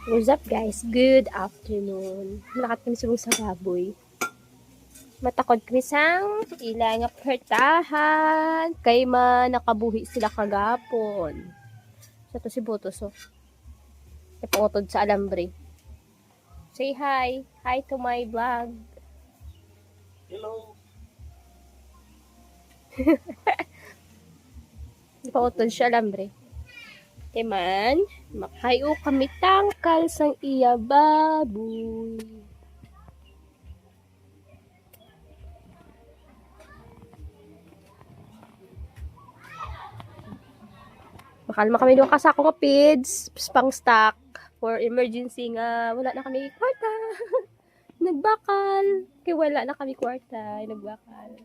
What's up guys? Good afternoon. Malakat kami subong sa baboy. Matakod kami sang ilang pertahan. Kay nakabuhi sila kagapon. Sa to si Botos oh. Ipangutod sa alambre. Say hi. Hi to my vlog. Hello. Ipangutod sa alambre. Kay makayo kami tangkal sang iya baboy. Makalma kami doon kasako nga pids, pang stock for emergency nga wala na kami kwarta. Nagbakal. Kaya wala na kami kwarta, nagbakal.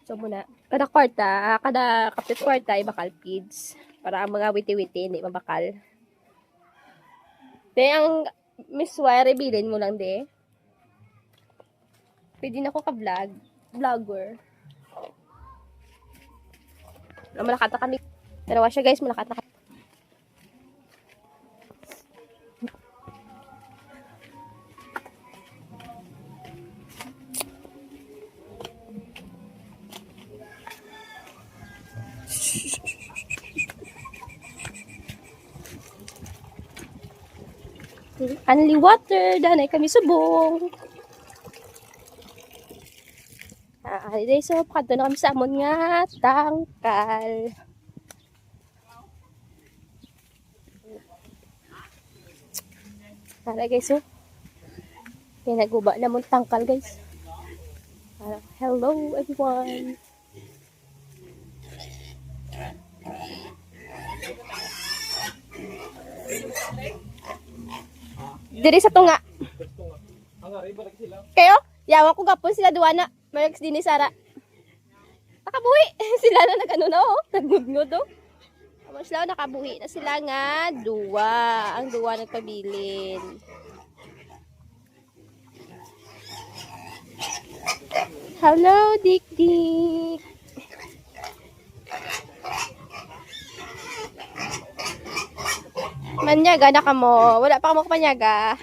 So muna, kada kwarta, kada kapit kwarta ibakal pids para ang mga witi-witi hindi mabakal. De ang Miss Y, rebilin mo lang de. Pwede na ako ka-vlog, vlogger. Malakat na kami. Dalawa siya guys, malakat na kami. Only water, danay kami subong. So, pakadto na kami sa amon nga tangkal. Tara guys, oh. Kaya naguba na mong tangkal guys. Hello everyone. Diri sa tunga. Kayo? Yawa ko gapon sila duwa na. Marks din ni Sara. Nakabuhi. Sila na nagano oh. Nagngudngud oh. Mas lang nakabuhi na sila nga duwa. Ang duwa nagpabilin. Hello, Dik Dik. Manyaga na ka mo. Wala pa ka mo panyaga.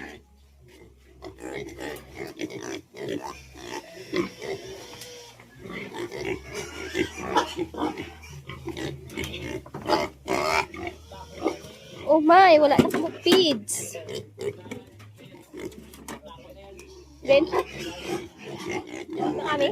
Oh my, wala na ka mo feeds. Then, kami.